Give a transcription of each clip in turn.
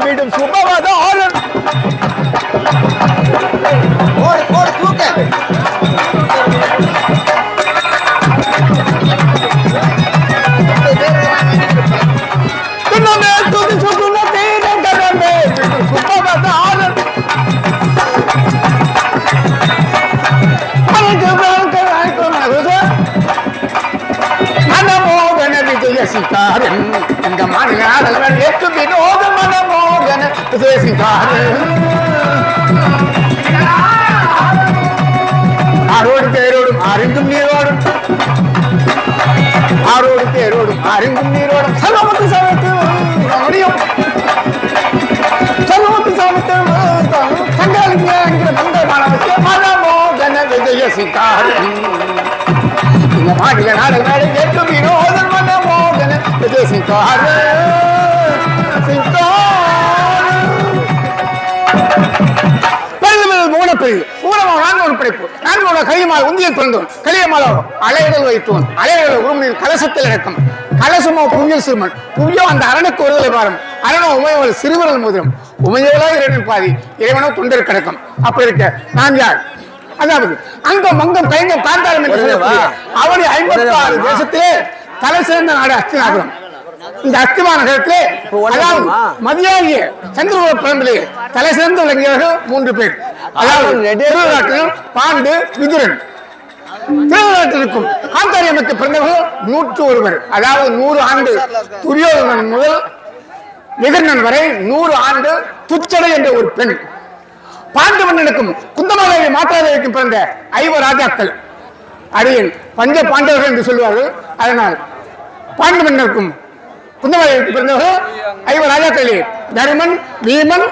வீடும் சுபவாத ஆளும் சிக்காரன் இந்த மணியாளர்கள் எட்டு வினோத மனமோகன சிக்காரன் ஆரோடு தேரோடும் அறிந்தும் நீரோடும் ஆரோடு தேரோடும் அறிந்தும் நீரோடும் சலமத்து சமத்து முடியும் சலமத்து சமத்து சங்காலிங்க மந்திர மனமோகன விஜய சிக்காரன் இந்த மாநில நாடுகள் எட்டு வினோத மனமோகன விஜய சிக்காரன் அலையடல் வைத்தோன் அலையடல் உருமனின் கலசத்தில் இறக்கும் கலசமோ புவியல் சிறுமன் புவியோ அந்த அரணுக்கு ஒருதலை பாரம் அரணோ உமையவள் சிறுவரல் முதலும் உமையவளோ இறைவன் பாதி இறைவனோ தொண்டர் கிடக்கும் அப்படி இருக்க நான் யார் அதாவது அங்கம் மங்கம் கைங்கம் காந்தாரம் என்று சொல்லக்கூடிய அவருடைய 56 தேசத்திலே தலை சிறந்த நாடு அஸ்தினாபுரம். இந்த அஸ்திமா நகரத்திலே அதாவது மதியாகிய சந்திரகுல பரம்பிலே தலை சிறந்து விளங்கியவர்கள் 3 பேர். அதாவது பாண்டு விதுரன். திருநாட்டிற்கும் காந்தாரி அமைக்க பிறந்தவர்கள் 101. அதாவது 100 ஆண்டு துரியோதனன் முதல் விகர்ணன் வரை 100 ஆண்டு துச்சடை என்ற ஒரு பெண். பாண்டு மன்னனுக்கும் குந்தமாதேவி மாதாதேவிக்கும் பிறந்த 5 ராஜாக்கள் அடியன் பஞ்ச பாண்டவர்கள் என்று சொல்வார்கள். அதனால் பாண்டு மன்னருக்கும் குந்தமாதேவிக்கு பிறந்தவர்கள் 5 ராஜாக்களே தருமன், பீமன்,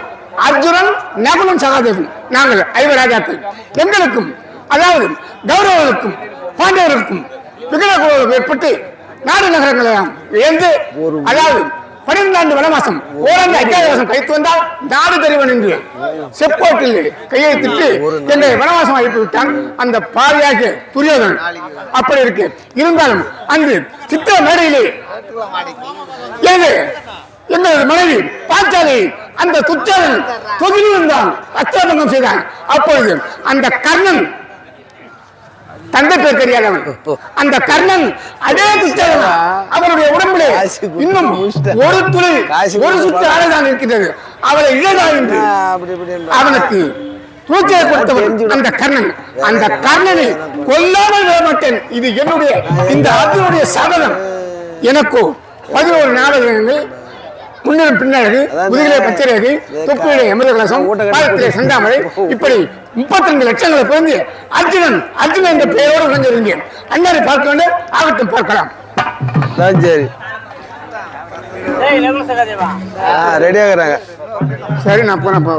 அர்ஜுனன், நகுலன், சகாதேவன். நாங்கள் 5 ராஜாக்கள். எங்களுக்கும் அதாவது கௌரவர்களுக்கும் பாண்டவர்களுக்கும் விகடகுலம் ஏற்பட்டு நாடு நகரங்களையும் இழந்து அதாவது 12 ஆண்டு வனவாசம் ஓராண்டு அத்தியாவசம் கழித்து வந்தால் நாடு தெரிவன் என்று செப்போட்டில் கையெழுத்திட்டு என்னை வனவாசம் அழைத்து விட்டான் அந்த பாவியாக துரியோதனன். அப்படி இருக்கு இருந்தாலும் அன்று சித்திர மேடையிலே எங்களது மனைவி பாஞ்சாலி அந்த துச்சன் தொகுதியில் தான் அத்தியாபங்கம் செய்தான். அப்பொழுது அந்த கர்ணன் தந்தை பேர் தெரியாதவன் அந்த கர்ணன் அதே துச்சன் அவருடைய உடம்பிலே இன்னும் ஒரு துளி ஒரு சுற்று ஆடைதான் இருக்கின்றது. அவளை இழந்தா என்று அவனுக்கு தூக்கியை கொடுத்தவன் அந்த கர்ணன். அந்த கர்ணனை கொல்லாமல் விட மாட்டேன். இது என்னுடைய இந்த அர்ஜுனுடைய சபதம். எனக்கோ 11 நாடகங்கள் முன்னிலும் பின்னழகு, முதுகிலே பச்சரகு, தொப்பிலே எமது கலசம், பாதத்திலே செந்தாமரை, இப்படி 32 லட்சங்களை பிறந்து அர்ஜுனன் என்ற பெயரோடு விளங்கியிருந்தேன். அண்ணாரை பார்க்க வேண்டும், ஆகட்டும் பார்க்கலாம். சரி ரெடியாகிறாங்க. சரி நான் போறேன்.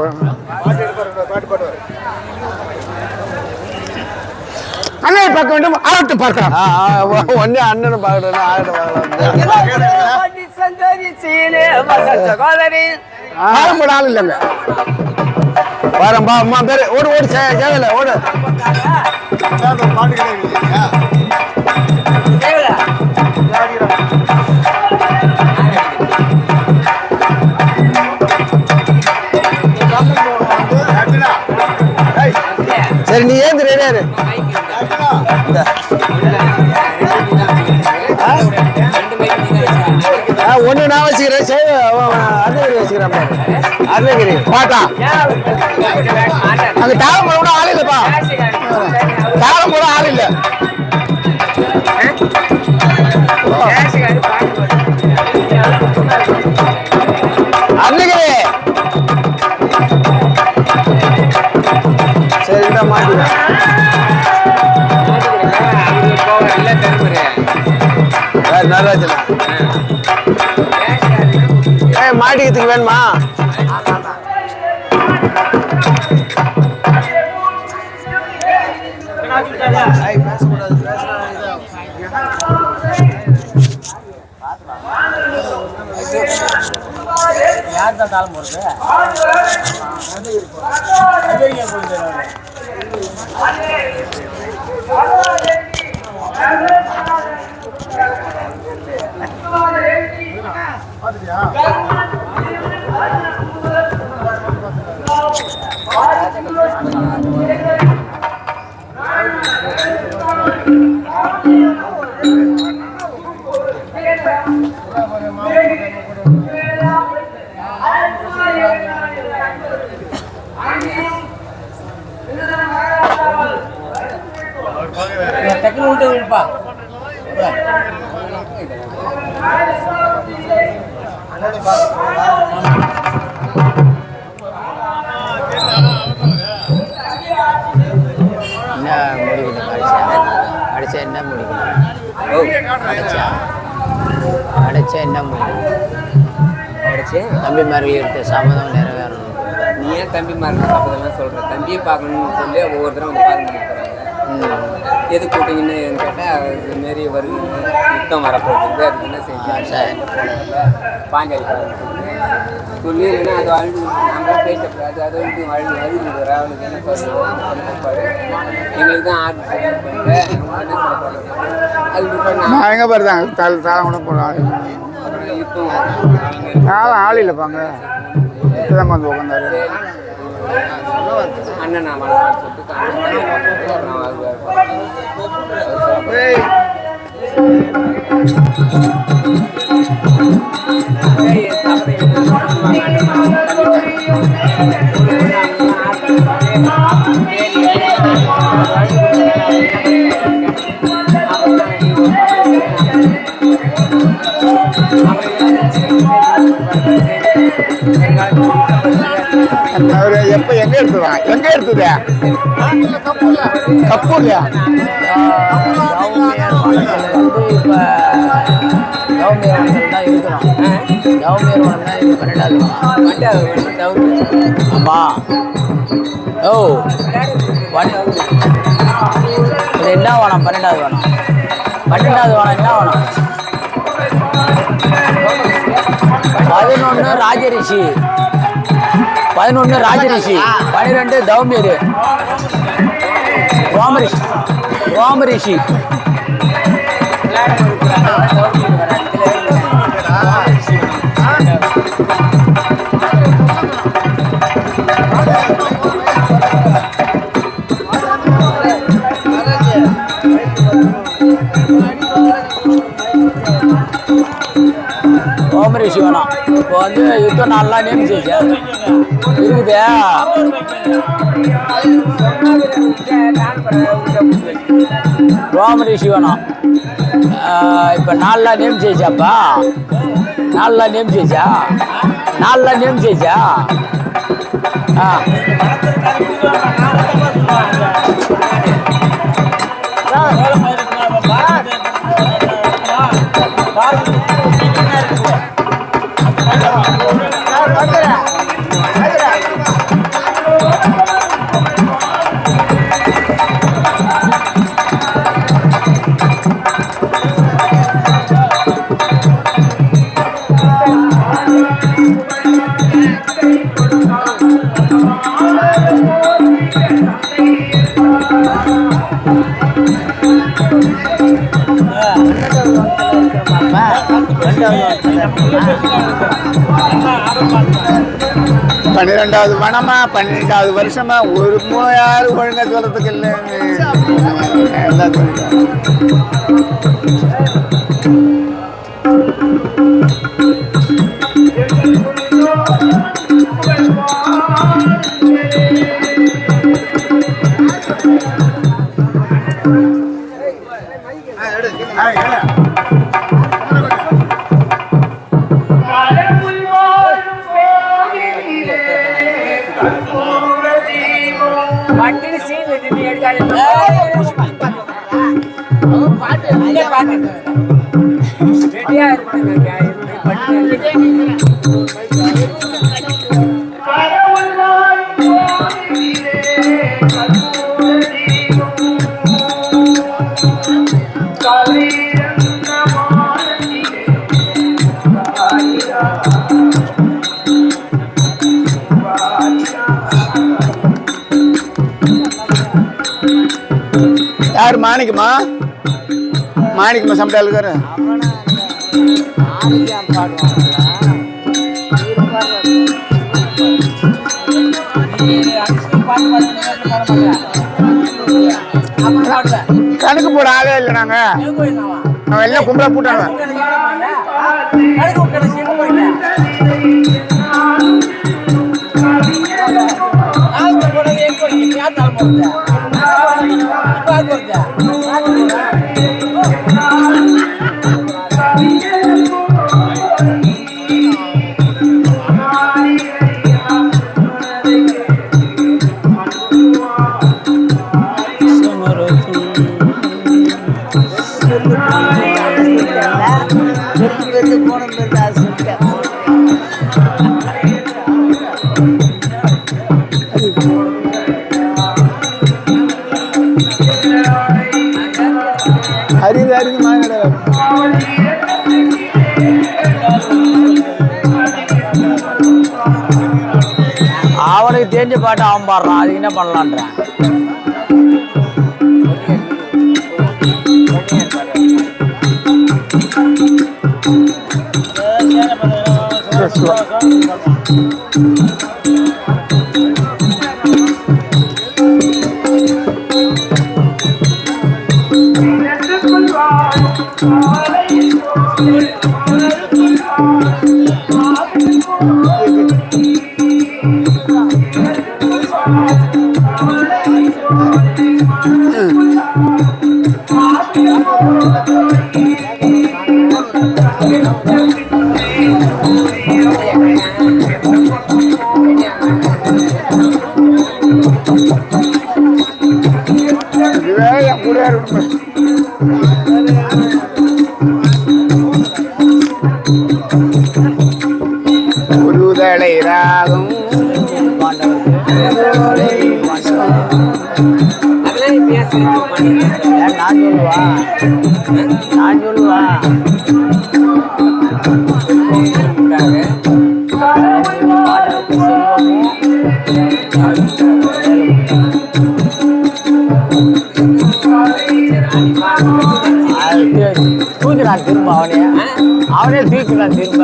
அண்ணனை பார்க்க வேண்டும், ஆகட்டும் பார்க்கலாம். ஒன்னே அண்ணனை பார்க்கணும், ஆகட்டும் ஆள் இல்லைங்க. வரம்பா அம்மா பேரு ஓடு ஓடு கேவல ஓடு. சரி நீ ஏந்து ரெடியாரு. ஒண்ணு நான் வச்சுக்கிறேன், அருணகிரி வச்சுக்கிறேன். அருணகிரி பாட்டா அங்க தாளம் போட கூட ஆள் இல்லப்பா. தாளம் போட ஆள் இல்ல. நடராஜனா மாட்டிக்கிறதுக்கு வேணுமா? யார் தான் தாளம் போடுறது? டக்குனு விட்டு விடுப்பா. அடிச்சா என்ன முடிக்கணும்? அடிச்சா என்ன முடியும்? அடிச்சு தம்பி மாதிரி எடுத்த சம்மதம் நிறைவேறணும். நீ ஏன் தம்பி மாதிரி சம்மதம்லாம் சொல்ற? தம்பியை பார்க்கணும்னு சொல்லி ஒவ்வொருத்தரும் வந்து பார்க்க எது கூட்டிங்கன்னு கேட்டால் இதுமாரி வருது யுத்தம் வரப்போகுது அதுக்கு என்ன செய்யணும் பாஞ்சாலி சொல்லி இல்லைன்னா அது வாழ்ந்து நாங்கள் பேசக்கூடாது அதை வந்து வாழ்ந்து அழுது அவளுக்கு என்ன சொல்லுவோம் எங்களுக்கு தான் நான் எங்கே பாருதாங்க தாளம் கூட போடுறாங்க யுத்தம் ஆள் இல்லைப்பாங்க இப்போதான் வந்து உட்காந்தாரு அண்ணன் நான் வளர்ந்து சொல்லிட்டு அவரு எப்ப எங்க எடுத்துதான் எங்க எடுத்துதா கப்பூர்லையா ஆமா ஓ இது என்ன வேணும்? 12வது வேணும். 12வது வேணும். என்ன வேணும்? 11 ராஜரிஷி, 11 ராஜரிஷி, 12 தௌமியர், ரோமரிஷி. ரோமரிஷி வேணும். இப்போ வந்து யுத்தம் நல்லா நேம் செய்ய இருக்குதே. ரோமரிஷி வேணும். இப்போ 4 நேம் செய்ச்சாப்பா. 4 நேம் செய்ச்சா. 4 நேம் செய்ச்சா. ஆ பன்னிரெண்டாவது வனமா 12வது வருஷமா ஒரு யாரும் ஒழுங்கா சொல்றதுக்கு இல்லை. பாட்டு ரெடியா இருக்குங்க யாரு மாணிக்கமா சம்பளம் இருக்காரு கணக்கு போட ஆளே இல்லை நாங்க எல்லாம் கும்பலா போட்டாங்க அரிது மாங்கடை அவனுக்கு தெரிஞ்ச பாட்டு அவன் பாடுறான் அது என்ன பண்ணலான்றான் ஒருதலை ராகம் நான் சொல்லுவா தூக்கினான் திரும்ப அவனே தூக்கினான் திரும்ப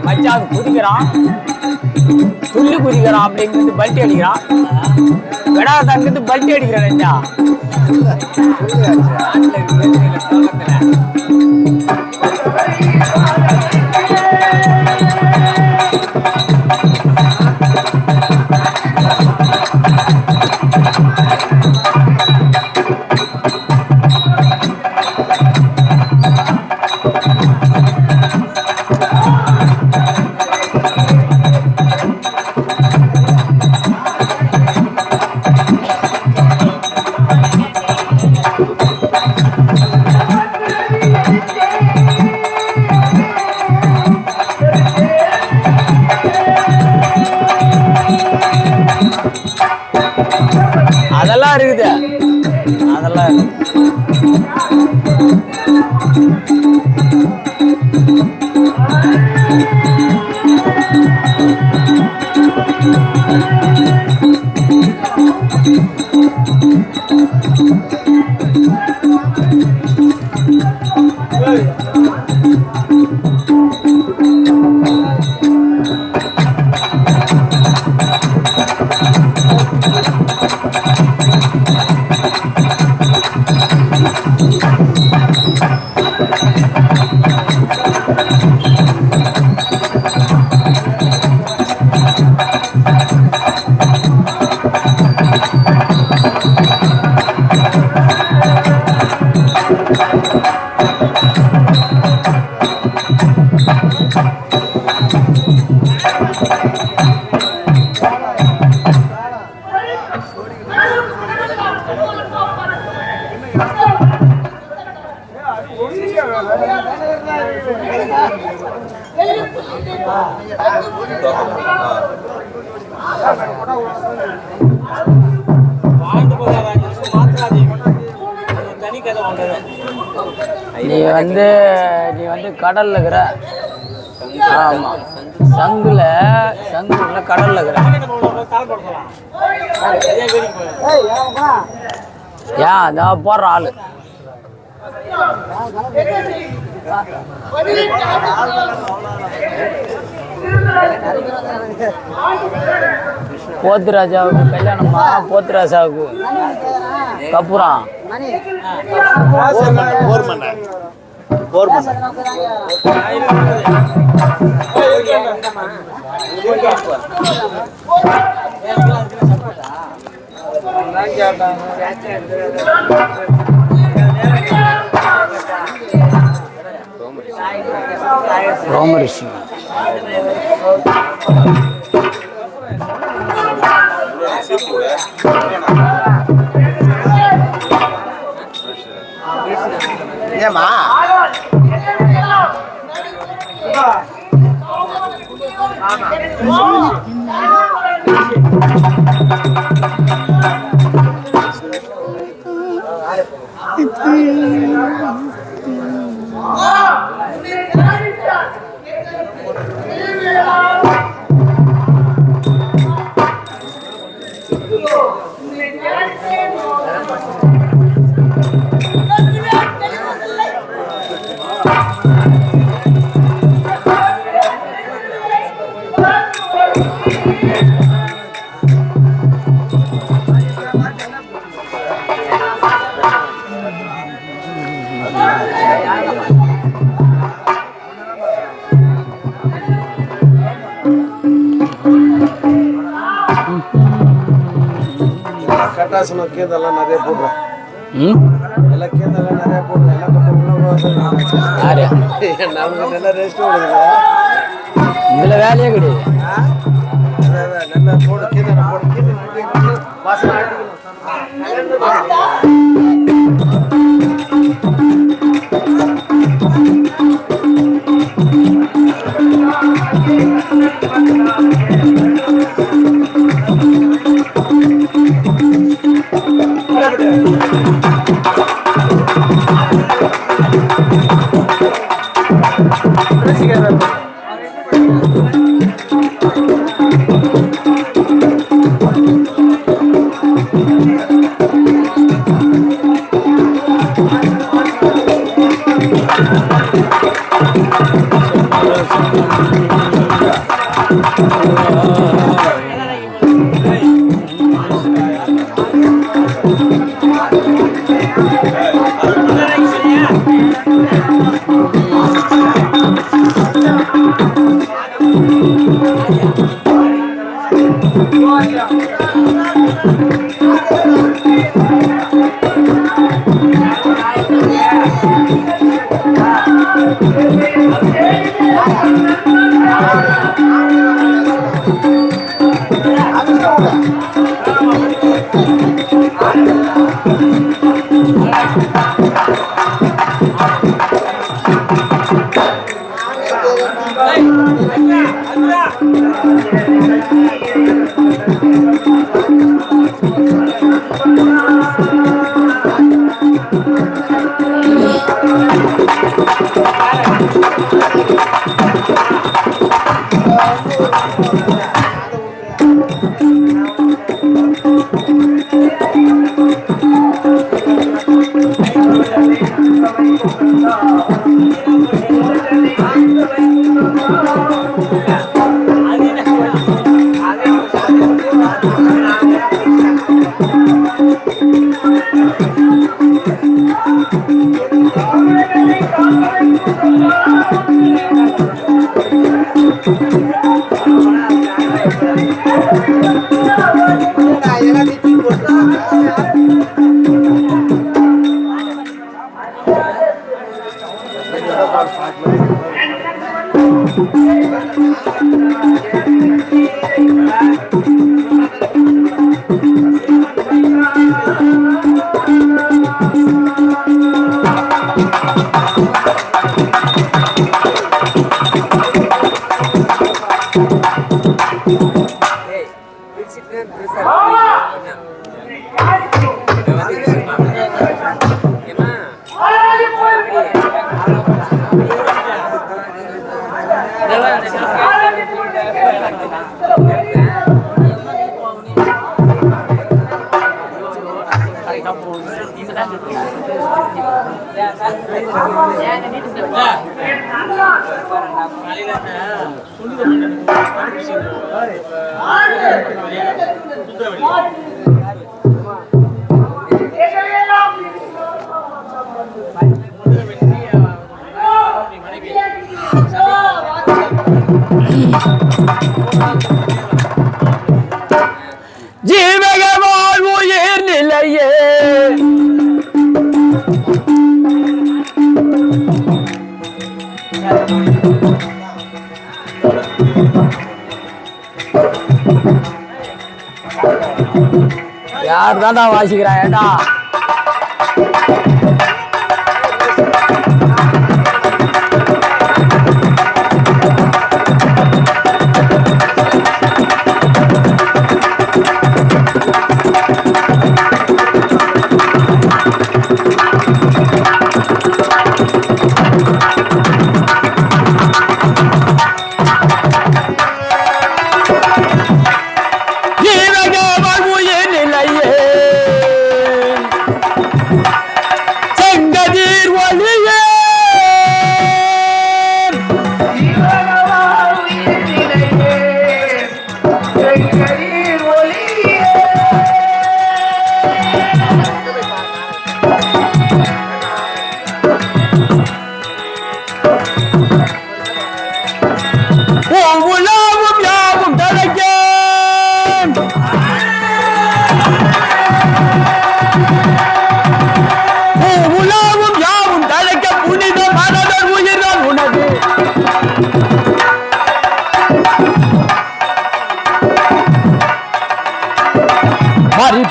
மச்சான் குதிக்கிறான் துள்ளி குதிக்கிறான் அப்படிங்கிறது பல்ட்டி அடிக்கிறான் வெடா தங்கிறது பல்ட்டி அடிக்கிறான் அதெல்லாம் இருக்குது அதெல்லாம் நீ வந்து கடல்ல இருக்கிற. ஆமா, சங்குல கடல்ல இருக்கிற. ஏன் அதான் போடுற ஆளு போத்துராஜாவுக்கு கல்யாணமா? போத்துராஜாவுக்கு கப்புறம் ரோமரிஷி. ஏமா கட்டாசன கேதெல்லாம் நிறைய போடுறோம். எல்லாம் கேதெல்லாம் நிறைய போடுறோம். எல்லாம் நல்லா ரெஸ்ட் ஓடுது. இதுல வேலையே கிடையாது. நல்லா போடு கேதெல்லாம் போடு. வாசனை ஏய் பிரிச்சிட்டு ட்ரெஸ் ஜீவக வாழ்வுயிர் நிலையே யார் தான்டா வாசிக்கிறா ஏண்டா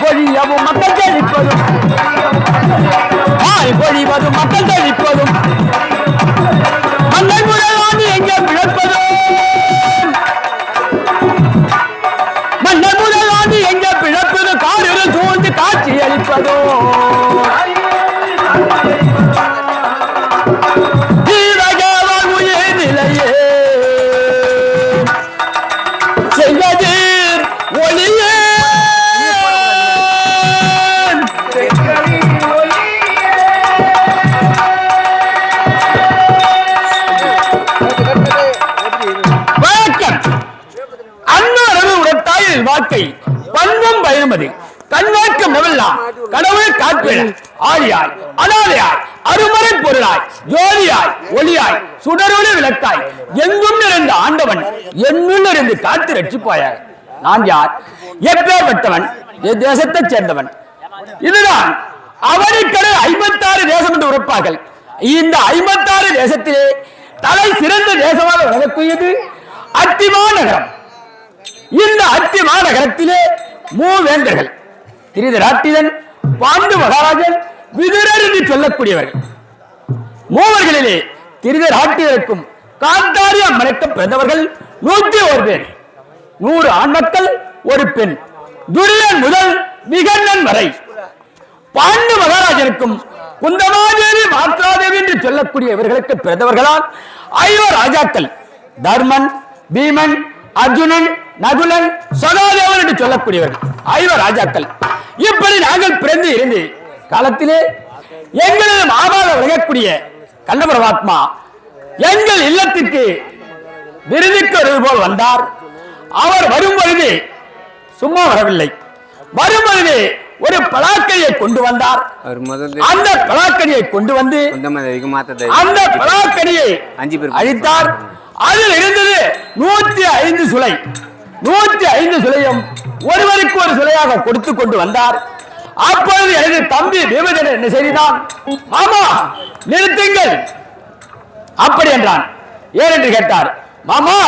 பொழியவும் மக்கள் தெளிப்பதும் பொழிவதும் மக்கள் தெளிப்பதும் மன்னர் முதலாண்டு எங்கே பிழைப்பதும் மன்னர் முதலாண்டு எங்கே பிழைப்பதும் காடுகள் சூழ்ந்து காட்சி அளிப்பதும் உயிர் நிலையே செய்வதீர் ஒளியே வாழ்க்கை பண்பும் பயனுமது கண்வாக்கம் நவெல்லாம் கடவுள் காப்பேன் ஆழியாய் அனாதையாய் அருமறை பொருளாய் ஜோதியாய் ஒளியாய் சுடரொளி விளக்காய் எங்கும் நிறைந்த ஆண்டவன் என்னுள் இருந்து காத்து ரட்சிப்பாயாக. நான் யார், எப்பேற்பட்டவன், தேசத்தைச் சேர்ந்தவன்? இதுதான் அவனுக்கடை 56 தேசம் என்று உரைப்பார்கள். இந்த 56 தேசத்திலே தலை சிறந்த தேசமாக விளங்கக்கூடியது அத்திமா நகரம். இந்த அத்தி மாநகரத்திலே மூவேந்தர்கள் திருதராட்டிரன், பாண்டு மகாராஜன், விதுரர் என்று சொல்லக்கூடியவர்கள். மூவர்களிலே திருதராட்டிரருக்கும் காந்தாரி அம்மனுக்கும் பிறந்தவர்கள் 101 பேர். 100 ஆண் மக்கள், 1 பெண். துரியன் முதல் விகண்ணன் வரை. பாண்டு மகாராஜனுக்கும் குந்தமாதேவி, மாத்ராதேவி என்று சொல்லக்கூடிய இவர்களுக்கு பிறந்தவர்களால் 5 ராஜாக்கள் தர்மன், பீமன், அர்ஜுனன், நகுலன், சகாதேவன் என்று சொல்லக்கூடியவர்கள் 5 ராஜாக்கள். இப்படி நாங்கள் பிறந்து இருந்து காலத்திலே எங்களது மாபாக விளங்கக்கூடிய கண்ண பரமாத்மா எங்கள் இல்லத்திற்கு விருதுக்கு வருவது போல் வந்தார். அவர் வரும் பொழுது சும்மா வரவில்லை. வரும் பொழுது ஒரு பலாக்கடியை கொண்டு வந்தார். அந்த பலாக்கடியை கொண்டு வந்து அந்த பலாக்கடியை அழித்தார். அதில் இருந்தது 105 சுளை. 105 சுளையும் ஒருவருக்கு ஒரு சுளையாக கொடுத்து கொண்டு வந்தார். அப்பொழுது எனது தம்பி பீமசேனன் என்ன செய்தான்? மாமா நிறுத்துங்கள் அப்படி என்றான். ஏனென்று கேட்டார். மாமா,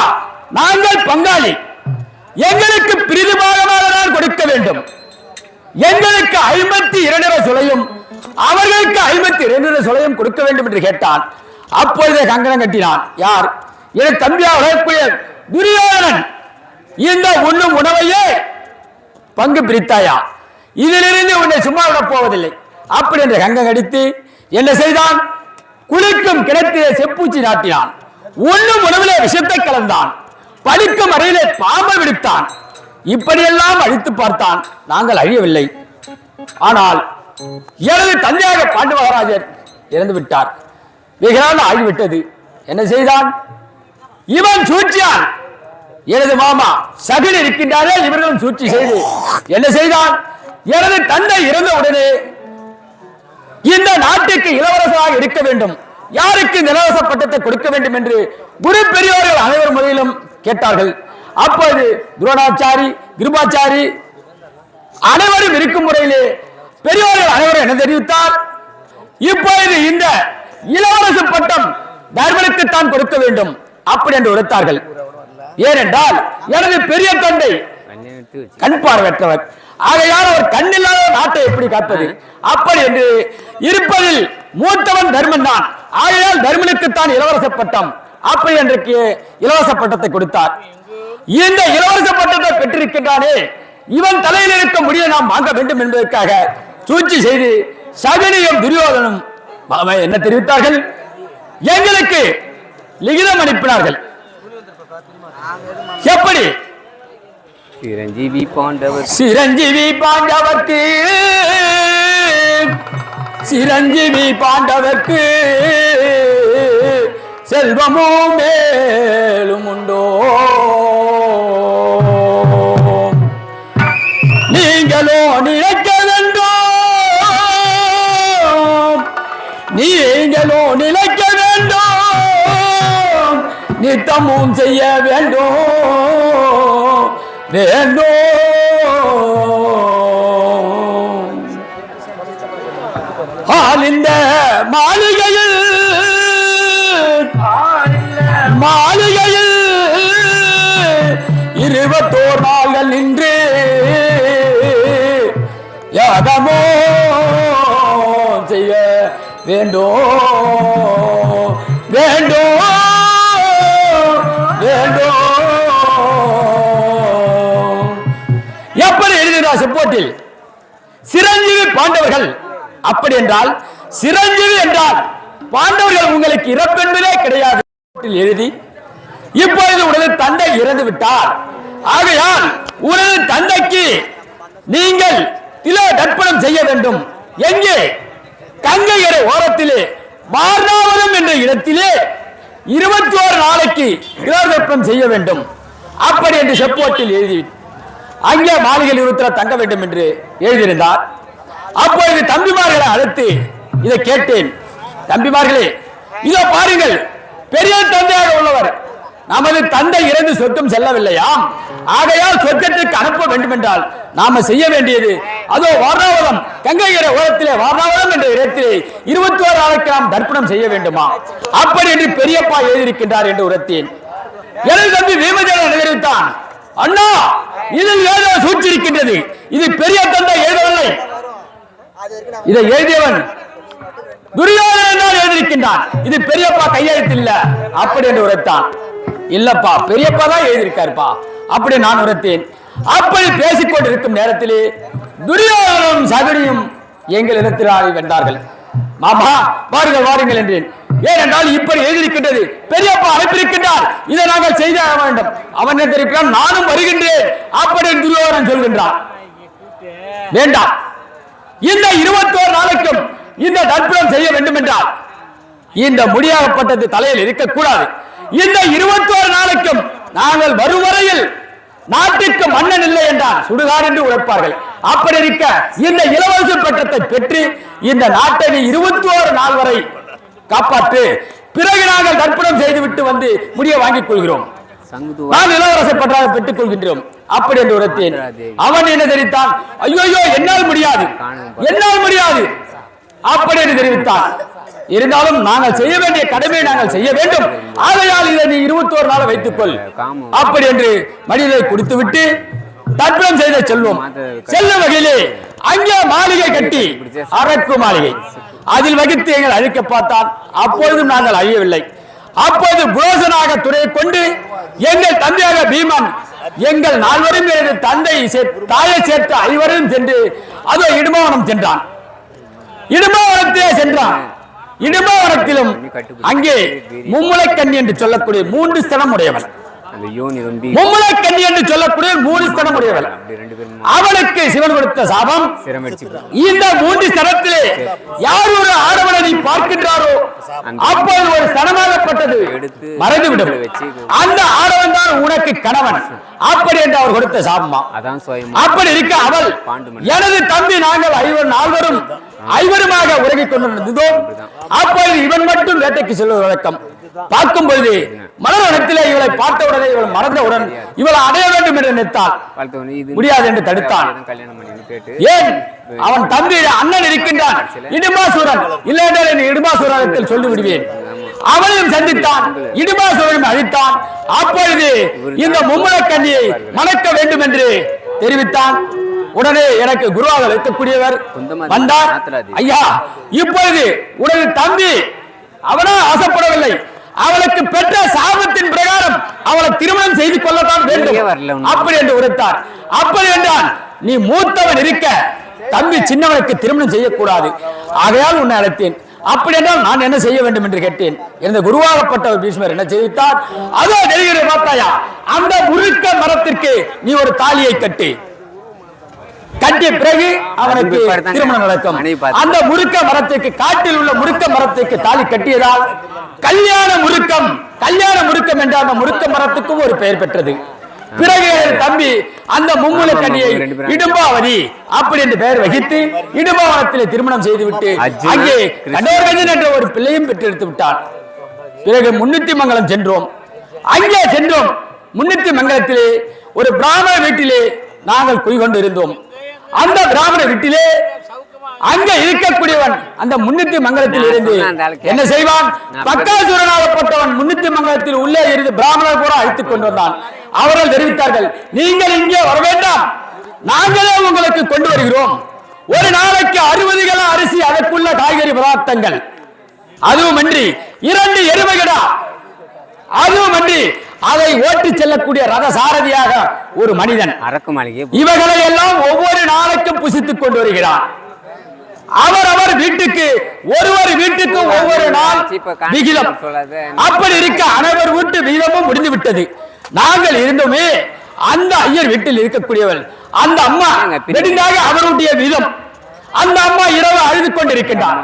நாங்கள் பங்காளி, எங்களுக்கு பிரிதுபாகமாக தான் கொடுக்க வேண்டும். எங்களுக்கு 52 சுளையும் அவர்களுக்கு 52 சுளையும் கொடுக்க வேண்டும் என்று கேட்டான். அப்பொழுதே கங்கணம் கட்டினான். யார்? என் தம்பியாக வரக்கூடிய துரியோதனன் இந்த உண்ணும் உணவையே பங்கு பிரித்தாயா? இதிலிருந்து உன்னை சும்மா விடப் போவதில்லை அப்படி என்று கங்கம் அடித்து என்ன செய்தான்? குளிக்கும் கிணத்திலே செப்பூச்சி நாட்டினான். உண்ணும் உணவிலே விஷத்தை கலந்தான். படிக்கும் அறையிலே பாம்பை விடுத்தான். இப்படியெல்லாம் அழித்து பார்த்தான். நாங்கள் அழியவில்லை. ஆனால் எனது தந்தையாக பாண்டு மகாராஜர் இறந்து விட்டார். வெகு நாள் ஆகிவிட்டது. என்ன செய்தான்? இவன் சூழ்ச்சியான். எனது மாமா சகுனி இருக்கின்றாரே, இவர்களும் சூழ்ச்சி செய்து என்ன செய்தான்? எனது தந்தை இறந்த உடனே இந்த நாட்டுக்கு இளவரசராக இருக்க வேண்டும், யாருக்கு இந்த இலவச பட்டத்தை கொடுக்க வேண்டும் என்று குரு பெரியோர்கள் அனைவர் முறையிலும் கேட்டார்கள். அப்போது துரோணாச்சாரி, கிருபாச்சாரி அனைவரும் இருக்கும் முறையிலே பெரியோர்கள் அனைவரும் என்ன தெரிவித்தார்? இப்பொழுது இந்த இளவரச பட்டம் தர்மனுக்கு தான் கொடுக்க வேண்டும் அப்படி என்று உரைத்தார்கள். ஏனென்றால் எனது பெரிய தந்தை கண் பார்வையற்றவர், ஆகையால் அவர் கண்ணில்லாத நாட்டை எப்படி காப்பது? அப்படி என்று இருப்பதில் மூத்தவன் தர்மன் தான். ஆகையால் தர்மனுக்குத்தான் இளவரச பட்டம் அப்படி என்றைக்கு இலவச பட்டத்தை கொடுத்தார். இந்த இலவச பட்டத்தை பெற்றிருக்கின்றானே, இவன் தலையில் இருக்க முடிய நாம் வாங்க வேண்டும் என்பதற்காக சூழ்ச்சி செய்து சகுனியும் துரியோதனும் என்ன தெரிவித்தார்கள்? எங்களுக்கு லிகிதம் அனுப்பினார்கள். எப்படி? சிரஞ்சீவி பாண்டவர் சிரஞ்சீவி பாண்டவர்க்கு சிரஞ்சீவி பாண்டவர்க்கு செல்வமோ மேலும் உண்டோ, நீங்களோ நினைக்க வேண்டும், நீங்களோ நினைக்க வேண்டும், நித்தமும் செய்ய வேண்டும் வேண்டும். இந்த மாளிகையில் மாளிகையில் 21 நாள்கள் நின்று யாதமோ செய்ய வேண்டும் வேண்டும் வேண்டும். எப்படி எழுதினார் செப்போட்டில்? சிரஞ்சீவி பாண்டவர்கள். அப்படி என்றால் சிரஞ்சீவி என்றால் பாண்டவர்கள் உங்களுக்கு இறப்பு என்பதே கிடையாது எழுதி, இப்பொழுது உனது தந்தை இறந்து விட்டார், ஆகையால் உனது தந்தைக்கு நீங்கள் திலோ தர்ப்பணம் செய்ய வேண்டும். எங்கே? கங்கையரை ஓரத்திலே வாரணாவதம் என்ற இடத்திலே 21 நாளைக்கு திலோ தர்ப்பணம் செய்ய வேண்டும் அப்படி என்று செப்போட்டில் எழுதி அங்கே மாளிகையில் 20 தங்க வேண்டும் என்று எழுதியிருந்தார். அப்பொழுது தம்பிமார்களை அழைத்து இதை கேட்டேன். தம்பிமார்களே, இதோ பாருங்கள், பெரிய தந்தையாக உள்ளவர் நமது தந்தை இறந்து சொர்க்கம் செல்லவில்லையாம், ஆகையால் சொர்க்கத்திற்கு அனுப்ப வேண்டும் என்றால் நாம செய்ய வேண்டியது அதோ வாரணாவதம், கங்கையரை ஓரத்திலே வாரணாவதம் என்ற இடத்திலே 21 நாளைக்கு நாம் தர்ப்பணம் செய்ய வேண்டுமா அப்படி என்று பெரியப்பா எழுதியிருக்கின்றார் என்று உரைத்தேன். எனது தம்பி வீமஜேனன் தெரிவித்தான், அண்ணா இதில் ஏதோ சூழ்ச்சி இருக்கின்றது, இது பெரிய தந்தை எழுதவில்லை, இதை எழுதியவன் துரியோதனன் தான் எழுதியிருக்கின்றான், இது பெரியப்பா கையெழுத்து இல்ல அப்படி என்று உரைத்தான். இல்லப்பா, பெரியப்பா தான் எழுதியிருக்காருப்பா அப்படி நான் உரைத்தேன். அப்படி பேசிக் கொண்டிருக்கும் நேரத்திலே துரியோதனும் சகுனியும் எங்கள் இடத்தில் வென்றார்கள். மாமா வாருங்கள் வாருங்கள் என்றேன். ஏனென்றால் இப்படி எழுதியிருக்கின்றது, பெரியப்பா அழைப்பிருக்கின்றார், இதை நாங்கள் செய்தாக வேண்டும். அவன் என்ன தெரிவிக்கிறான், நானும் வருகின்றேன் அப்படி துரியோதனன் சொல்கின்றான். வேண்டாம், இந்த 21 நாளைக்கும் இந்த தர்ப்பணம் செய்ய வேண்டும் என்றால் இந்த முடியாகப்பட்டது தலையில் இருக்கக்கூடாது. இந்த 21 நாளைக்கும் நாங்கள் வரும் வரையில் நாட்டுக்கு மன்னன் இல்லை என்றால் சுடுகாடு என்று உழைப்பார்கள். அப்படி இருக்க இந்த இலவச பட்டத்தை பெற்று இந்த நாட்டை 21 நாள் வரை காப்பாற்று, பிறகு நாங்கள் தர்ப்பணம் செய்துவிட்டு வந்து முடிய வாங்கிக் கொள்கிறோம், நான் இளவரச பட்டாக பெற்றுக் கொள்கின்றோம் அப்படி என்று உரைத்தேன். அவன் என்ன தெரிவித்தான், ஐயோ என்னால் முடியாது, என்னால் முடியாது அப்படி என்று தெரிவித்தான். இருந்தாலும் நாங்கள் செய்ய வேண்டிய கடமையை நாங்கள் செய்ய வேண்டும், ஆகையால் இதை நீ 21 நாள் வைத்துக்கொள் அப்படி என்று மனிதரை கொடுத்துவிட்டு தர்ப்பணம் செய்த செல்வோம். செல்லும் வகையிலே அங்கே மாளிகை கட்டி அரக்கு மாளிகை அதில் வகித்து எங்கள் அழிக்க பார்த்தான். அப்பொழுதும் நாங்கள் அழியவில்லை. அப்போது புரோசனாக துறையை கொண்டு எங்கள் தந்தையாக பீமன் எங்கள் நால்வரும் எனது தந்தை தாயை சேர்த்து ஐவரும் சென்று அதோ இடுமாவனம் சென்றான். இடுமாவனத்திலே சென்றான். இடுமாவனத்திலும் அங்கே மும்முளைக்கண்ணி என்று சொல்லக்கூடிய 3 ஸ்தனம் உடையவன். மும்முளைக்கண்ணி என்று சொல்லக்கூடிய 3 ஸ்தனம் உடையவன். அவனுக்கு சிவன் கொடுத்த சாபம், இந்த 3 ஸ்தனத்திலே யார் ஒரு ஆடவனை நீ பார்க்கின்றாரோ அப்போது ஒரு ஸ்தனமாகப்பட்டது மறைந்துவிடும். அந்த ஆடவன் தான் உனக்கு கணவன். அப்படி என்று அவர் கொடுத்த சாபமா. அப்படி இருக்க அவள் எனது தம்பி நாங்கள் ஐவருமாக உறங்கிக் கொண்டிருந்தோம். அப்பொழுது இவன் மட்டும் வேட்டைக்கு செல்வது வழக்கம். பார்க்கும் பொழுது மலர்வனத்திலே இவளை பார்த்தவுடனே இவள் மறந்தவுடன் இவளை அடைய வேண்டும் என்று நினைத்தாள். முடியாது என்று தடுத்தான். ஏன்? அவன் தம்பி அண்ணன் இருக்கின்றான் இடுமாசூரன். இல்லை என்றால் இடுமாசூரத்தில் சொல்லி விடுவேன். அவளையும் சந்தித்தான், இடுமாசூரனையும் அழித்தான். அப்பொழுது இந்த மும்முளைக்கண்ணியை மணக்க வேண்டும் என்று தெரிவித்தான். உடனே எனக்கு குருவாக வைக்கக்கூடியவர் வந்தார். ஐயா, இப்பொழுது உடனே தம்பி அவனா ஆசைப்படவில்லை. அவளுக்கு பெற்ற சாபத்தின் பிரகாரம் அவளை திருமணம் செய்து கொள்ளத்தான் வேண்டும் அப்படி என்று உரைத்தார். அப்படி என்றால் நீ மூத்தவன் இருக்க தம்பி சின்னவனுக்கு திருமணம் செய்யக்கூடாது. ஆகையால் உன்னை அழைத்தேன். அப்படி என்றால் நான் என்ன செய்ய வேண்டும் என்று கேட்டேன். இந்த குருவாகப்பட்டவர் பீஷ்மர் என்ன செய்தார்? அதோ நெருங்கிற பார்த்தாயா, அந்த முருக்க மரத்திற்கு நீ ஒரு தாலியை கட்டிய பிறகு அவனுக்கு திருமணம் நடக்கும். அந்த முருக்க மரத்துக்கு, காட்டில் உள்ள முருக்க மரத்துக்கு தாலி கட்டியதால் கல்யாண முருக்கம் என்ற அந்த முருக்க மரத்துக்கும் ஒரு பெயர் பெற்றது. பிறகு தம்பி அந்த மும்முளைக்கண்ணியை இடும்பாவதி அப்படி என்று பெயர் வகித்து இடும்பாவனத்திலே திருமணம் செய்துவிட்டு அங்கே கடோர்கஜன் என்ற ஒரு பிள்ளையும் பெற்றெடுத்து விட்டான். பிறகு முன்னித்திமங்கலம் சென்றோம். அங்கே சென்றோம். முன்னித்திமங்கலத்திலே ஒரு பிராமண வீட்டிலே நாங்கள் குடிகொண்டு இருந்தோம். அந்த பிராமண வீட்டிலே அங்க இருக்கக்கூடியவன் அந்த முன்னித்திமங்கலத்தில் இருந்து என்ன செய்வான்? பக்காசுரனாகப்பட்டவன் முன்னித்திமங்கலத்தில் உள்ளே இருந்து பிராமணர் கூட அழைத்துக் கொண்டு வந்தான். அவர்கள் தெரிவித்தார்கள், நீங்கள் இங்கே வர வேண்டாம், நாங்களே உங்களுக்கு கொண்டு வருகிறோம். ஒரு நாளைக்கு 60 கிலோ அரிசி, அதற்குள்ள காய்கறி பதார்த்தங்கள், அதுவுமன்றி 2 எருமைகடா, அதுவுமன்றி அதை ஓட்டி செல்லக்கூடிய ரத சாரதியாக ஒரு மனிதன். இவர்களை எல்லாம் ஒவ்வொரு நாளைக்கும் புசித்துக் கொண்டு வருகிறார். அவர் வீட்டுக்கு ஒவ்வொரு நாள் விகிதம். அப்படி இருக்க அனைவர் வீட்டு விகிதமும் முடிந்து விட்டது. நாங்கள் இருந்தோமே அந்த ஐயர் வீட்டில் இருக்கக்கூடியவள் அந்த அம்மா நெடுங்காக அவருடைய விதம். அந்த அம்மா இரவு அழுது கொண்டிருக்கின்றார்.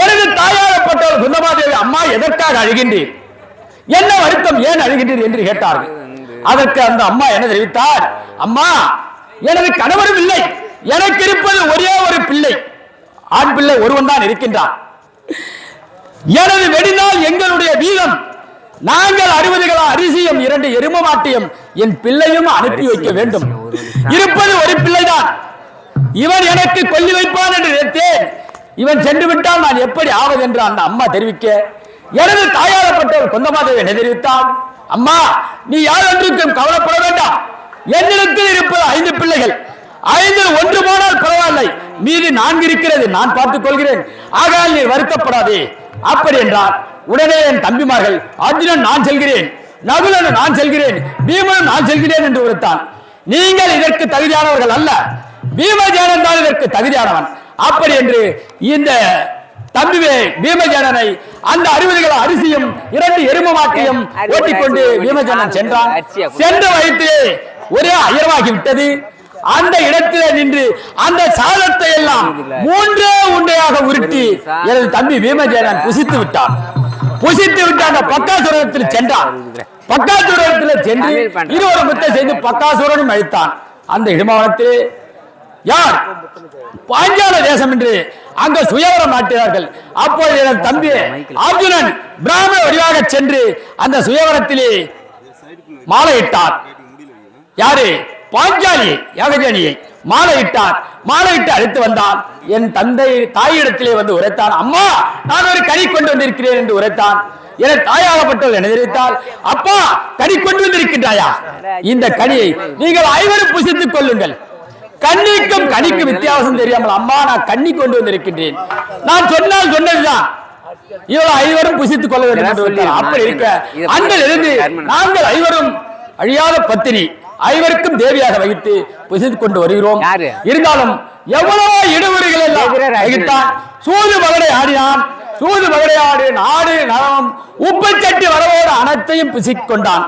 எனது தாயாரப்பட்டவர் குந்தமாதேவி, அம்மா எதற்காக அழுகின்றீர், என்ன வருத்தம், ஏன் அழுகின்றீர் என்று கேட்டார்கள். அதற்கு அந்த அம்மா என்ன தெரிவித்தார்? அம்மா, எனது கணவரும் இல்லை, எனக்கு இருப்பது ஒரே ஒரு பிள்ளை, ஆண் பிள்ளை ஒருவன் தான் இருக்கின்றான். எனது வெடினால் எங்களுடைய வீதம், நாங்கள் 60 கிலோ அரிசியும் 2 எரும மாட்டியும் என் பிள்ளையும் அனுப்பி வைக்க வேண்டும். இருப்பது ஒரு பிள்ளைதான். இவன் எனக்கு கொல்லி வைப்பான் என்று நினைத்தேன். இவன் சென்று விட்டால் நான் எப்படி ஆவது என்று அந்த அம்மா தெரிவிக்க, எனது தாயாரப்பட்டவர் குந்தமாதேவி என்ன தெரிவித்தான்? அம்மா, நீ யார் என்றும் கவலைப்பட வேண்டாம். என்னிடத்தில் இருப்பது 5 பிள்ளைகள். 5 1 போனால் பரவாயில்லை, மீதி 4 இருக்கிறது, நான் பார்த்துக் கொள்கிறேன். ஆகால் நீ வருத்தப்படாதே. அப்படி என்றால் உடனே என் தம்பிமார்கள், அர்ஜுனன் நான் செல்கிறேன், நகுலன் நான் செல்கிறேன், பீமன் நான் செல்கிறேன் என்று உரைத்தான். நீங்கள் இதற்கு தகுதியானவர்கள் அல்ல, பீமஜேனன் தான் இதற்கு தகுதியானவன். அப்படி என்று இந்த தம்பிவே பீமஜேனனை அந்த 60 கிலோ அரிசியும் 2 எரும மாட்டையும் ஓட்டிக்கொண்டு பீமஜேனன் சென்றான். சென்ற வயத்திலே ஒரே அயர்வாகி விட்டது. அந்த இடத்திலே நின்று அந்த சாதத்தை எல்லாம் 3 உண்டையாக உருட்டி எனது தம்பி பீமஜேனன் புசித்து விட்டான். அந்த பக்காசுரத்தில் சென்றான். பக்காசுரத்தில் சென்று இருவரும் முத்தை செய்து பக்காசுரனும் அழித்தான். அந்த இடுமாவனத்திலே யார் பாஞ்சால தேசம் என்று அங்க சுயவரம் நாட்டினார்கள். அப்போது எனது தம்பி அர்ஜுனன் பிராமண வடிவாக சென்று அந்த சுயவரத்திலே மாலையிட்டார். யாரு? பாஞ்சாலி யாகஜனியை மாலையிட்டார். மாலையிட்டு அழைத்து வந்தான். என் தந்தை தாயிடத்திலே வந்து உரைத்தான். அம்மா, நான் ஒரு கனி கொண்டு வந்திருக்கிறேன் என்று உரைத்தான். என தாயாகப்பட்டவள் என்ன தெரிவித்தால், அப்பா, கனி கொண்டு வந்திருக்கின்றாயா? இந்த கனியை நீங்கள் 5 புசித்துக் கொள்ளுங்கள். கண்ணிக்கும் கனிக்கும் வித்தியாசம் தெரியாமல், அம்மா, நான் கண்ணி கொண்டு வந்திருக்கின்றேன், நான் சொன்னால் சொன்னதுதான், இவள் 5 புசித்துக் கொள்ள வேண்டும் என்று. அப்படி இருக்க அன்றிலிருந்து நாங்கள் 5 அழியாத பத்தினி. ஐவருக்கும் தேவியாக வகித்து புசித்துக் கொண்டு வருகிறோம். யாரு? இருந்தாலும் எவ்வளவோ இடுமுறைகள் எல்லாம் வகித்தான். சூது மகனை ஆடினான். சூது மகனை ஆடி நாடு நலம் உப்பு சட்டி வரவோடு அனைத்தையும் புசிக் கொண்டான்.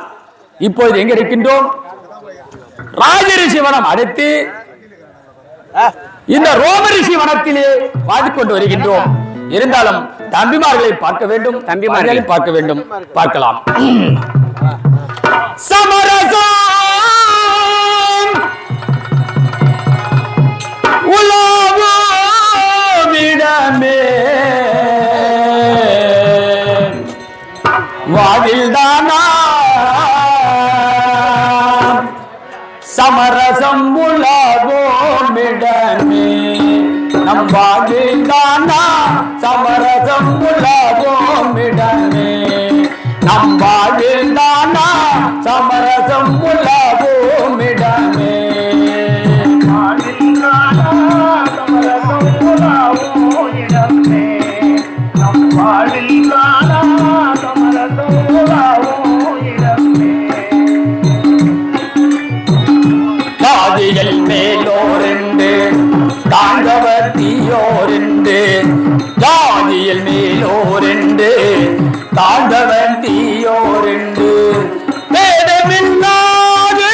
இப்போது எங்க இருக்கின்றோம்? ராஜரிஷி வனம் அடுத்து இந்த ரோமரிஷி வனத்திலே வாழ்ந்து கொண்டு வருகின்றோம். இருந்தாலும் தம்பிமார்களை பார்க்க வேண்டும், தம்பிமார்களை பார்க்க வேண்டும். பார்க்கலாம். சமரசம் உலாவிடமே வாவில்தானா சமரசம் உலாவோமிடமே நம் வாவில்தானா சமரசம் உலாவோமிடமே நம் வாவில்தானா சமரசம் உலாவோமிடமே ஜாதிகள் மேலோரெண்டு தாண்டவர் தீயோரெண்டு ஜாதியில் மேலோரெண்டு தாண்டவர் தீயோரெண்டு பேதமில்லாது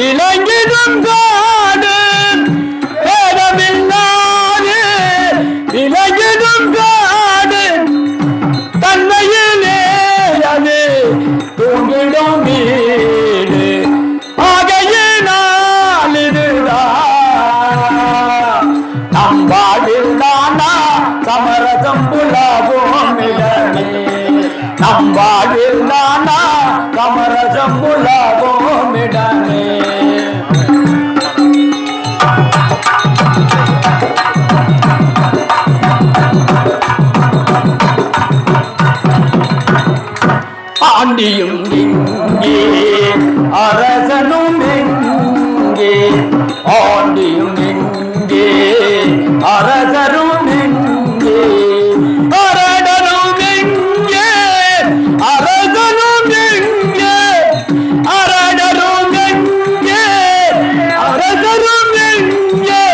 இலங்கிடும் காடு பேதமில்லாது இலங்கிடும் காடு தன்மையிலே அது தூங்கிடும் வீடு ஆகையினால் இதுதான் நம் வாழ்வில் தானா சமரசம் புலாவோமிடமே நம் வாழ்வில் தானா சமரசம் புலாவோமிடமே ஆண்டியும் இங்கே அரசனும் எங்கே ஆண்டியும் இங்கே அரசரும் எங்கே அரடனும் எங்கே அரசனும் எங்கே அரடரும் எங்கே அரசரும் எங்கே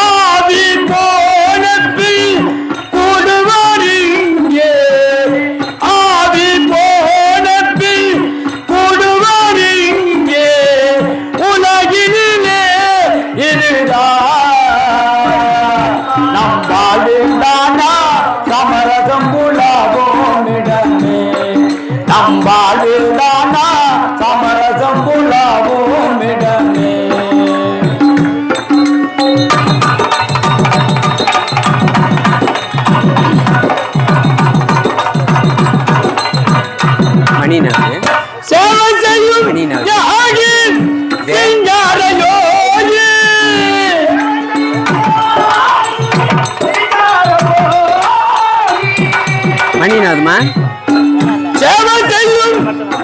ஆவி போனப்பில் கூடுவார் இங்கே ஆவி போனப்பில் கூடுவார் இங்கே உலகினிலே இதுதான் நம் வாழ்ந்தானா சமரசம் புலாவோமிடமே நம் வாழ்ந்தானா சமரசம் புலாவோமிடமே மணிநாடு சேவை செய்யும் மணிநாடு. யாகி சிங்கார யோகி மணிநாதுமா சேவை செய்யும்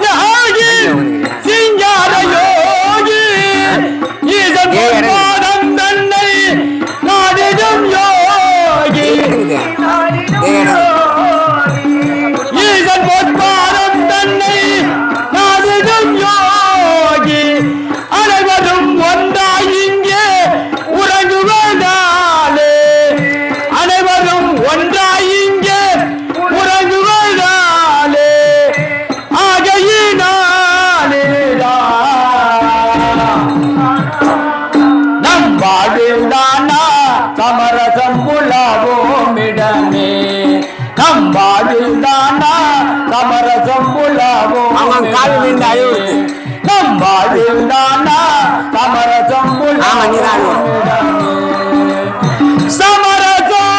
யாகி சிங்கார யோகி ஈசன் பாதம் தன்னை நாடிடும் யோகி ஈசன் பொற்பாதம் தன்னை நாடிடும் யோகி அனைவரும் ஒன்றாய் இங்கே உறங்குவதாலே அனைவரும் ஒன்றாய் இங்கே உறங்குவதாலே ஆகையினாலேதான் நம் வாழ்ந்தானா சமரசம் புலாவோமிடமே நம் வாழ்ந்தானா சமரசம் அவன் கால் விழுந்து அழுவுது. புலாவோமிடமே நம் வாழ்ந்தானா சமரசம் புலாவோமிடமே சமரசம்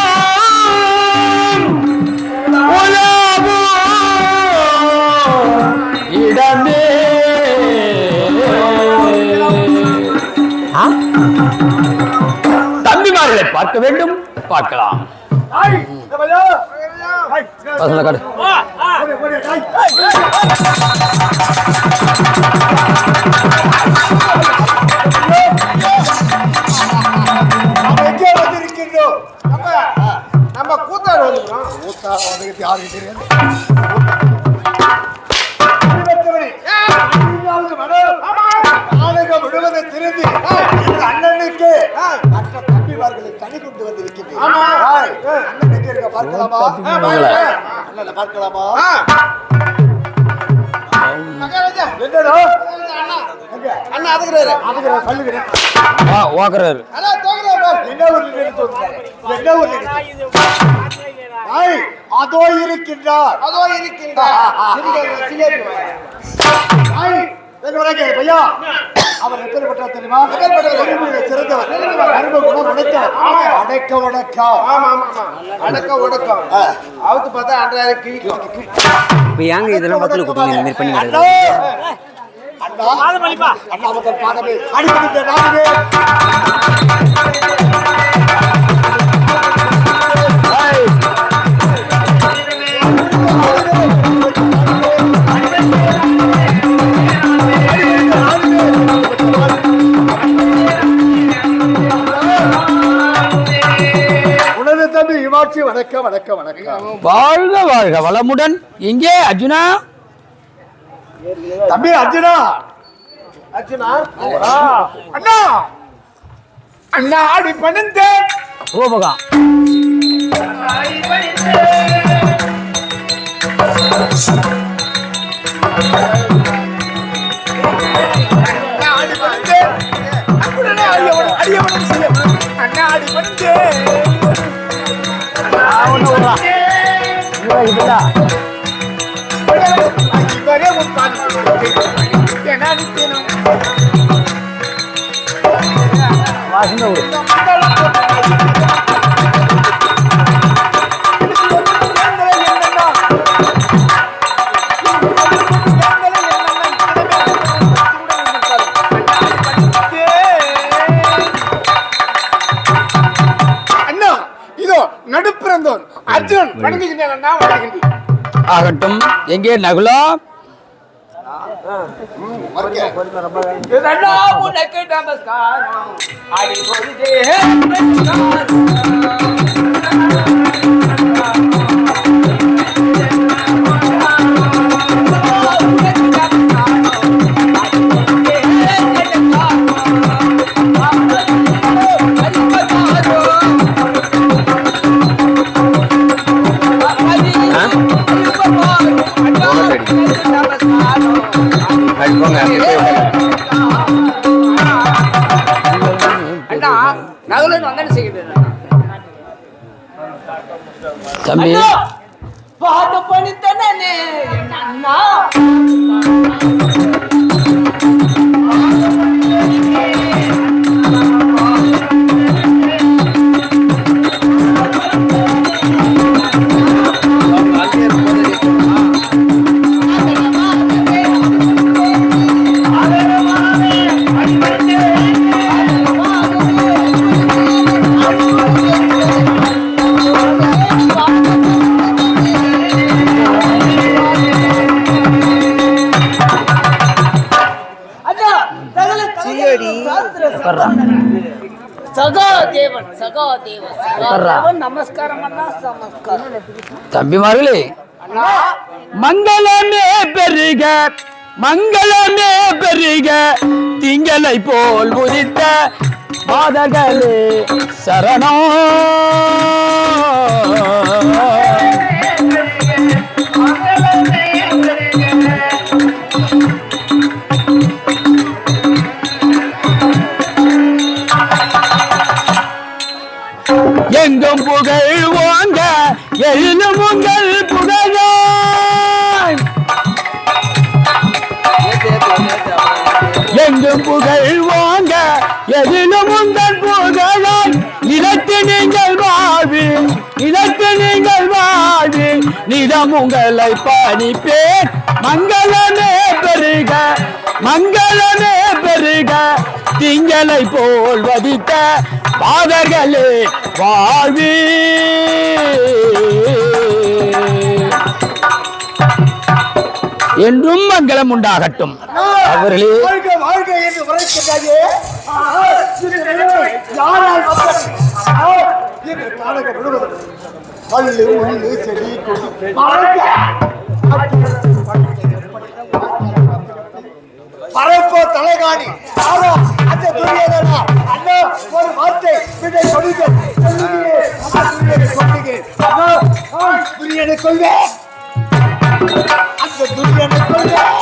உலாவோ இடமே தம்பிமார்களை பார்க்க வேண்டும் பார்க்கலாம் வசந்த காடு நம்ம கூத்தாடு வந்துக்கிறோம் கூத்தாடு யாருக்கு தெரியாது பார்க்கலாமா? பார்க்கலாமா? என்னடா? அண்ணா அதுக்குறாரு. சொல்லுங்க. ஓக்குறாரு. அதோ இருக்கின்றார். பையா அவர் எப்பேற்பட்ட தெரியுமா? சிறந்தவர், அன்பு குணம் உடைத்தவர். அடக்க உடக்கம். அடக்க உடக்கம். அவுத்து பார்த்தா அன்றாயிரம் கிழி. இப்போ ஏங்க இதெல்லாம் மக்களுக்கு கொடுங்க இந்த மாதிரி பண்ணி அண்ணா அண்ணா மக்கள் பாடமே அடிக்கின்ற நாடுவே. வணக்கம் வணக்கம் வணக்கம். வாழ்க வாழ்க வளமுடன். எங்கே அர்ஜுனா? தம்பி அர்ஜுனா. அர்ஜுனா அண்ணா அண்ணா ஆடி பணிந்த ரூபகம் நடுப்பிறந்தோன் அர்ஜுனன் வணங்குகின்றேன். ஆகட்டும். எங்கே நகுலா? உனக்கு நமஸ்காரம் அடி பொழுதே தம்பி பாட்டு பண்ணித்தனே அண்ணா நமஸ்காரம் அண்ணா. நமஸ்காரம் தம்பிமார்களே, மங்களமே பெருக மங்களமே பெருக திங்களை போல் உதித்த பாதகளே சரணம். எங்கும் புகழ் வாங்க எழுதும் உங்கள் புகழாய். எங்கும் புகழ் வாங்க எதிலும் உங்கள் புகழாய். நிலத்து நீங்கள் வாழ்வில் நிலத்து நீங்கள் வாழ்வில் நிதம் உங்களை பணிப்பேன். மங்களமே பெருக மங்களமே பெருக திங்களை போல் வதித்த பாதர்களே வாழ்வி. என்றும் மங்களம் உண்டாகட்டும். அவர்களே வாழ்க வாழ்க என்று உரைக்கின்றாயே. யாரால் நாடகம் முழுவதும் கல்லு முள்ளு செடி கொடி பரப்போ தலைகாணி யாரோ அந்த துரியதனா அண்ணா ஒரு வார்த்தை இதை சொல்லுங்கள். துரியனை கொள்வேன். அந்த துரியனை கொள்வேன்.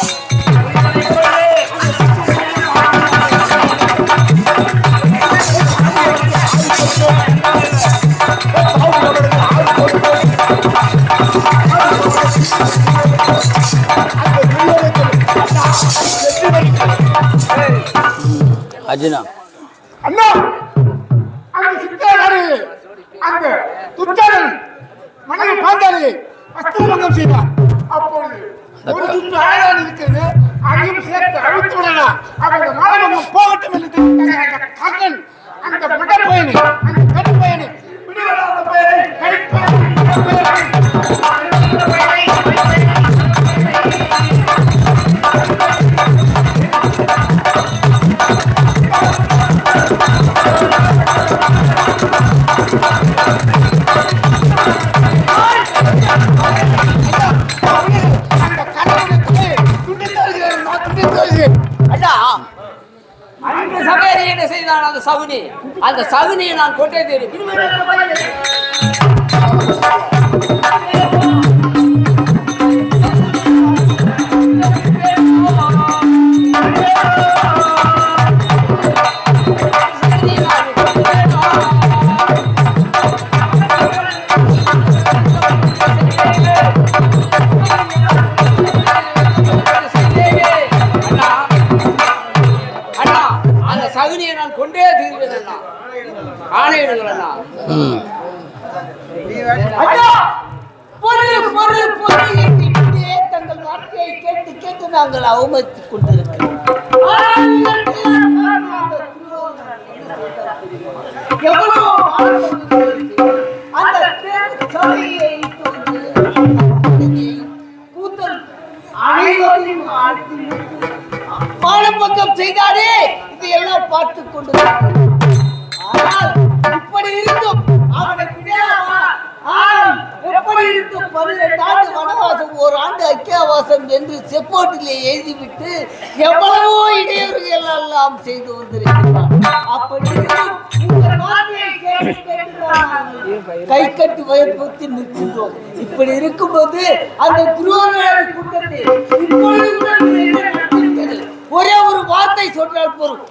அர்ஜுனா அண்ணா அந்த சித்தாரு அந்த துச்சாரன் மன்னனை பார்த்தாரு அஸ்திரபங்கம் செய்தார். அப்பொழுது ஒரு துண்டு ஆயுதம் இருக்கிறது, அதையும் சேர்த்து அழுத்து விடலாம். அவருடைய மானபங்கம் போகட்டும் என்று தெரிவித்தார். அந்த கண்ணன் அந்த மடப்பயணி அந்த கற்பயணி விடுவதாத பெயரை கைப்பயணி அந்த சபையை என்ன செய்தான் அந்த சகுனியை நான் கொண்டே தெரியும். சகுனியை நான் கொண்டே தீர்வேன். ஆணையிடுங்கள் அண்ணா. தங்கள் வார்த்தையை கேட்டு கேட்டு நாங்கள் அவமதித்துக் கொண்டிருக்கிறோம். பாலப்பக்கம் செய்தாரே இது எல்லாம் பார்த்துக் கொண்டு ஆனால் இப்படி இருக்கும் அவனை எப்படி இருக்கும் 12 ஆண்டு வனவாசம், 1 ஆண்டு அக்கியாவாசம் என்று செப்போட்டிலே எழுதிவிட்டு எவ்வளவோ இடையூறுகள் எல்லாம் செய்து வந்திருக்கிறார். அப்படி கை கட்டி வயற்படுத்தி நிற்கின்றோம். இப்படி இருக்கும்போது அந்த குருவான கூட்டத்தை ஒரே ஒரு வார்த்தை சொன்னால் போதும்.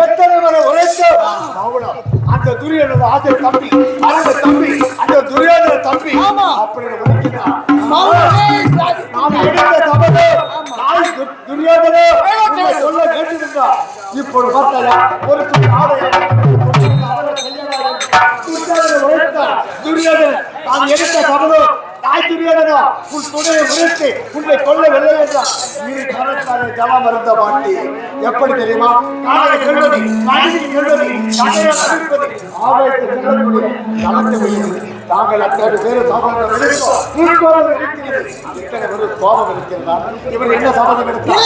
எத்தனை முறை உழைத்தோம். அந்த துரியனோட ஆசை தம்பி, அந்த தம்பி, அந்த துரியோதன தம்பி அப்படி உழைக்கிறார். நாம் எடுத்த சபதம் துரியோதனே சொல்ல கேட்டிருந்தார். இப்போது பார்த்தாயா ஒரு துரியோதனன் நான் எடுத்த சபதம் தாய் துரியோதனா உன் தொண்டையை உழைத்து உன்னை கொல்லவில்லை என்றார். நீ கரத்தாலே ஜலம் அருந்த மாட்டி எப்படி தெரியுமா? காலை செல்வதி, காய்கறி செல்வதி, கடையை தவிர்ப்பது, ஆபத்தை செல்லக்கூடிய கலந்து விழுவது. தாங்கள் அத்தனை பேரு சபதம் எடுத்தோம். இத்தனை ஒரு கோபம் இருக்கிறதா? இவர் என்ன சபதம் எடுத்தார்?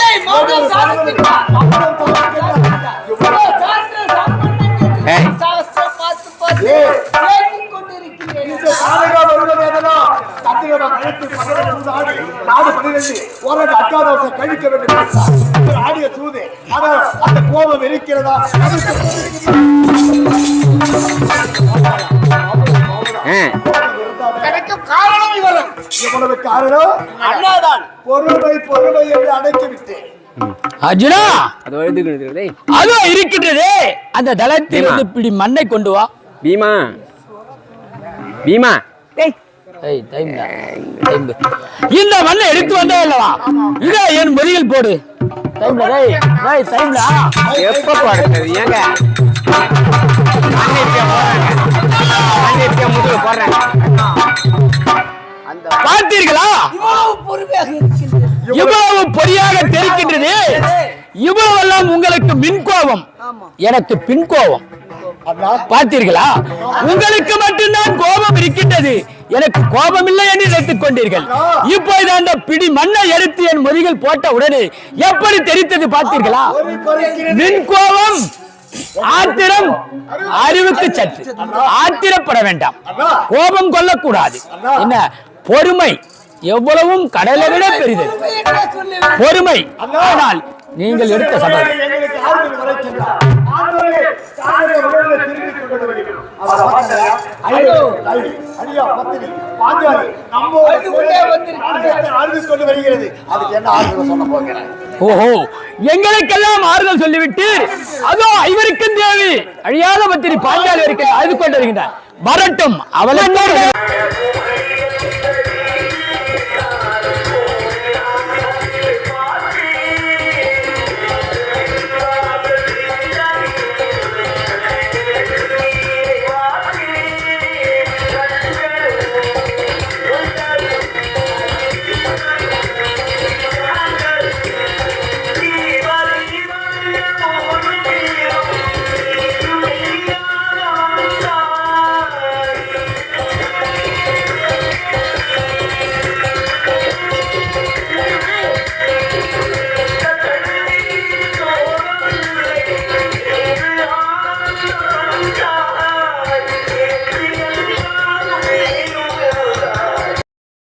ஆடிய சூது அந்த கோபம் இருக்கிறதா? காரணம் இவரும் இவ்வளவு காரணம் அண்ணாதான். பொறுமை பொறுமை என்று அடைத்துவிட்டேன். அர்ஜுனா அதோ இருக்கின்றதே அந்த தளத்தில் இருந்து பிடி மண்ணை கொண்டு வா. பீமா பீமா இந்த மண்ணை எடுத்து வந்தே இல்லவா? இத என் முதுகில் போடு. எப்ப போடுறது? ஏங்க பார்த்தீர்களா? இவ்வளவு பொறியாக தெரிக்கின்றது. இவ்வளவெல்லாம் உங்களுக்கு மின் கோபம், எனக்கு பின் கோபம். அண்ணா பார்த்தீர்களா? உங்களுக்கு மட்டும்தான் கோபம் இருக்கின்றது, எனக்கு கோபம் இல்லை என்று நினைத்துக் கொண்டீர்கள். இப்போது அந்த பிடி மண்ணை எடுத்து என் முதுகில் போட்ட உடனே எப்படி தெரித்தது பார்த்தீர்களா? நின் கோபம் ஆத்திரம் அறிவுக்கு சற்று. ஆத்திரப்பட வேண்டாம், கோபம் கொள்ளக்கூடாது. என்ன பொறுமை எவ்வளவும் கடலை விட பெரிது. பொறுமை. ஆனால் நீங்கள் எடுத்த சபதம் எங்களுக்கு ஆறுதல் வரை சென்றார். ஆண்டவரே, தாங்களே உடனே திரும்பிக் கொண்டு வருகிறோம். ஐயோ, ஐயா, பத்தினி, பாஞ்சாலி, நம்மோடு ஆறுதல் கொண்டு வருகிறது. அதுக்கு என்ன ஆறுதல் சொல்ல போகிறேன்? ஓஹோ, எங்களுக்கெல்லாம் ஆறுதல் சொல்லிவிட்டு அதோ ஐவருக்கும் தேவி அழியாத பத்திரி பாஞ்சாலி வரைக்கும் அழுது கொண்டு வருகின்றார். வரட்டும், அவளை